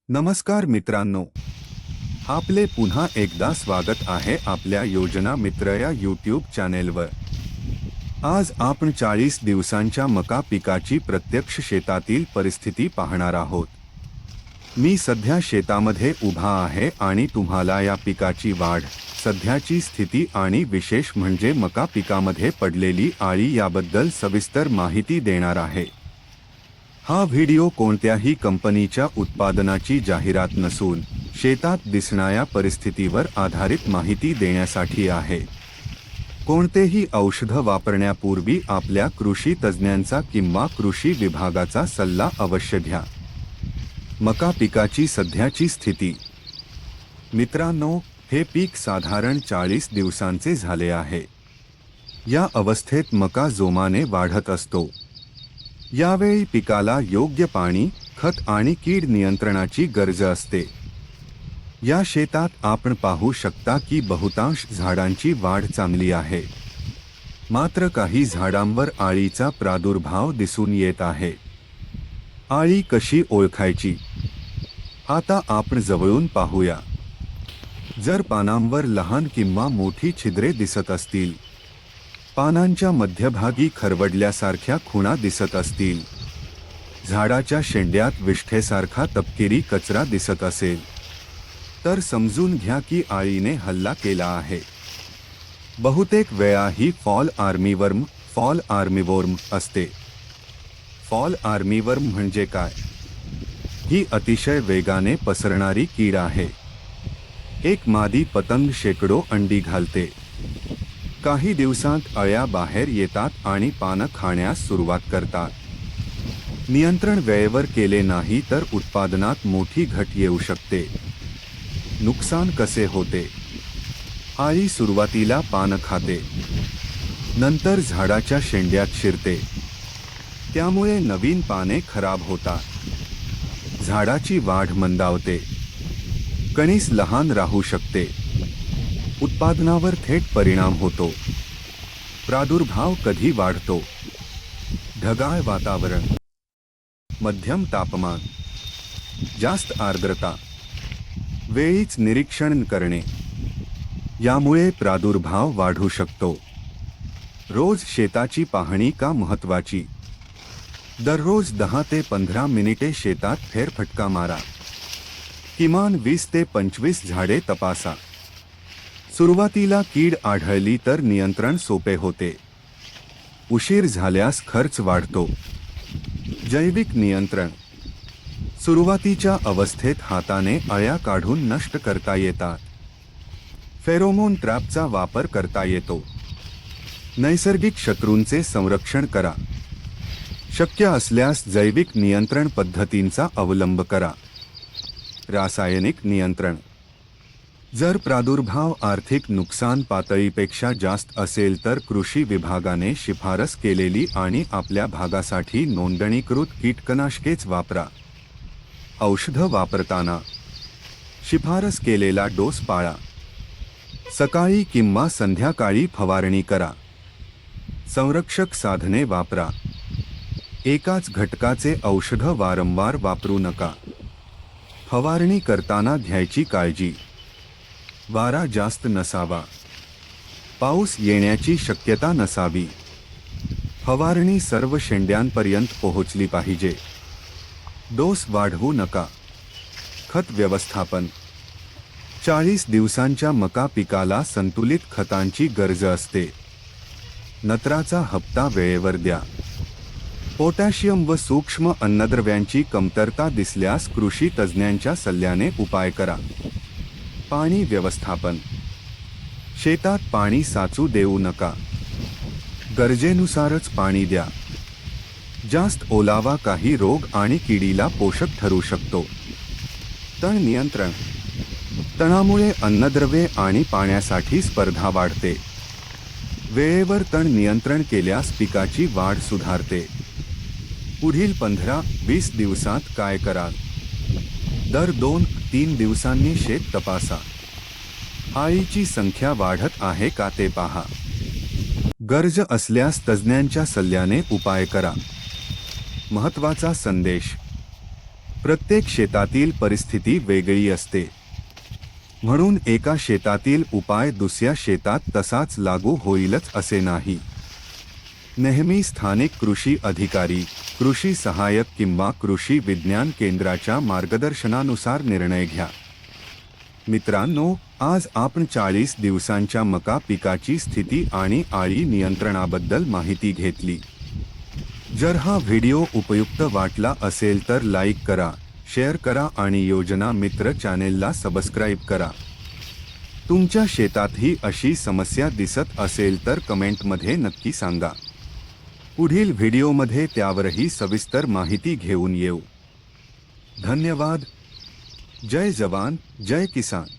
नमस्कार मित्रांनो, आपले पुन्हा एकदा स्वागत आहे आपल्या योजना मित्र या यूट्यूब चॅनेलवर। आज आपण 40 दिवसांच्या मका पिकाची प्रत्यक्ष शेतातील परिस्थिती पाहणार आहोत। मी सध्या शेतामध्ये उभा आहे आणि तुम्हाला या पिकाची वाढ, सध्याची स्थिती आणि विशेष म्हणजे मका पिकामध्ये पडलेली आळी याबद्दल सविस्तर माहिती देणार आहे। हा व्हिडिओ कोणत्याही कंपनीच्या उत्पादनाची जाहिरात नसून शेतात दिसणाऱ्या परिस्थितीवर आधारित माहिती देण्यासाठी आहे। कोणतेही औषध वापरण्यापूर्वी आपल्या कृषी तज्ज्ञांचा किंवा कृषी विभागाचा सल्ला अवश्य घ्या। मका पिकाची सध्याची स्थिती। मित्रांनो, हे पीक साधारण 40 दिवसांचे झाले आहे। या अवस्थेत मका जोमाने वाढत असतो। यावेळी पिकाला योग्य पाणी, खत आणि कीड नियंत्रणाची गरज असते। या शेतात आपण पाहू शकता की बहुतांश झाडांची वाढ चांगली आहे, मात्र काही झाडांवर आळीचा प्रादुर्भाव दिसून येत आहे। आळी कशी ओळखायची? आता आपण जवळून पाहूया। जर पानांवर लहान किंवा मोठी छिद्रे दिसत असतील, पानांच्या मध्यभागी खरवडल्यासारख्या खुणा दिसत असतील, झाडाच्या शेंड्यात विष्ठेसारखा तपकिरी कचरा दिसत असेल, तर समजून घ्या की आळीने हल्ला केला आहे। बहुतेक वेळा ही फॉल आर्मीवर्म असते। फॉल आर्मीवर्म म्हणजे काय? ही अतिशय वेगाने पसरणारी कीड आहे। एक मादी पतंग शेकडो अंडी घालते। काही दिवसांत अळ्या बाहेर येतात आणि पानं खाण्यास सुरुवात करतात। नियंत्रण वेळेवर केले नाही तर उत्पादनात मोठी घट येऊ शकते। नुकसान कसे होते? आळी सुरुवातीला पानं खाते, नंतर झाडाच्या शेंड्यात शिरते, त्यामुळे नवीन पाने खराब होतात। झाडाची वाढ मंदावते, कणीस लहान राहू शकते, उत्पादनावर थेट परिणाम होतो। प्रादुर्भाव कधी वाढतो? ढगाळ वातावरण, मध्यम तापमान, जास्त आर्द्रता, वेळीच निरीक्षण करणे यामुळे प्रादुर्भाव वाढू शकतो। रोज शेताची पाहणी का महत्त्वाची? दररोज 10 ते 15 मिनिटे शेतात फेरफटका मारा। किमान 20 ते 25 झाडे तपासा। सुरुवातीला कीड आढळली तर नियंत्रण सोपे होते। उशीर झाल्यास खर्च वाढतो। जैविक नियंत्रण। सुरुवातीच्या अवस्थेत हाताने अळ्या काढून नष्ट करता येतात। फेरोमोन ट्रॅपचा वापर करता येतो। नैसर्गिक शत्रूंचे संरक्षण करा। शक्य असल्यास जैविक नियंत्रण पद्धतींचा अवलंब करा। रासायनिक नियंत्रण। जर प्रादुर्भाव आर्थिक नुकसान पातळीपेक्षा जास्त असेल तर कृषी विभागाने शिफारस केलेली आणि आपल्या भागासाठी नोंदणीकृत कीटकनाशकेच वापरा। औषध वापरताना शिफारस केलेला डोस पाळा। सकाळी किंवा संध्याकाळी फवारणी करा। संरक्षक साधने वापरा। एकाच घटकाचे औषध वारंवार वापरू नका। फवारणी करताना घ्यायची काळजी। वारा जास्त नसावा। पाऊस येण्याची शक्यता नसावी। फवारणी सर्व शेंड्यांपर्यंत पोहोचली पाहिजे। डोस वाढवू नका। खत व्यवस्थापन। 40 दिवसांच्या मका पिकाला संतुलित खतांची गरज असते। नत्राचा हप्ता वेळेवर द्या। पोटॅशियम व सूक्ष्म अन्नद्रव्यांची कमतरता दिसल्यास कृषी तज्ज्ञांच्या सल्ल्याने उपाय करा। पाणी व्यवस्थापन। शेतात पाणी साचू देऊ नका। गरजेनुसारच पाणी द्या। जास्त ओलावा काही रोग आणि किडीला पोषक ठरू शकतो। तण नियंत्रण। तणामुळे अन्नद्रव्ये आणि पाण्यासाठी स्पर्धा वाढते। वेळेवर तण नियंत्रण केल्यास पिकाची वाढ सुधारते। पुढील 15-20 दिवसांत काय कराल? दर 2-3 दिवसांनी शेत तपासा। आळीची संख्या वाढत आहे का ते पहा। गरज असल्यास तज्ज्ञांच्या सल्ल्याने उपाय करा। महत्त्वाचा संदेश। प्रत्येक शेतातील परिस्थिती वेगळी असते, म्हणून एका शेतातील उपाय दुसऱ्या शेतात तसाच लागू होईलच असे नाही. नेहमी स्थानिक कृषी अधिकारी, कृषी सहाय्यक किंवा कृषी विज्ञान केंद्राच्या मार्गदर्शनानुसार निर्णय घ्या. मित्रांनो, आज आपण 40 दिवसांच्या मका पिकाची स्थिती आणि अळी नियंत्रणाबद्दल माहिती घेतली. जर हा व्हिडिओ उपयुक्त वाटला असेल तर लाईक करा, शेअर करा आणि योजना मित्र चॅनेलला सबस्क्राईब करा. तुमच्या शेतातही अशी समस्या दिसत असेल तर कमेंटमध्ये नक्की सांगा. पुढील व्हिडिओमध्ये त्यावरही सविस्तर माहिती घेऊन येऊ. धन्यवाद. जय जवान, जय किसान.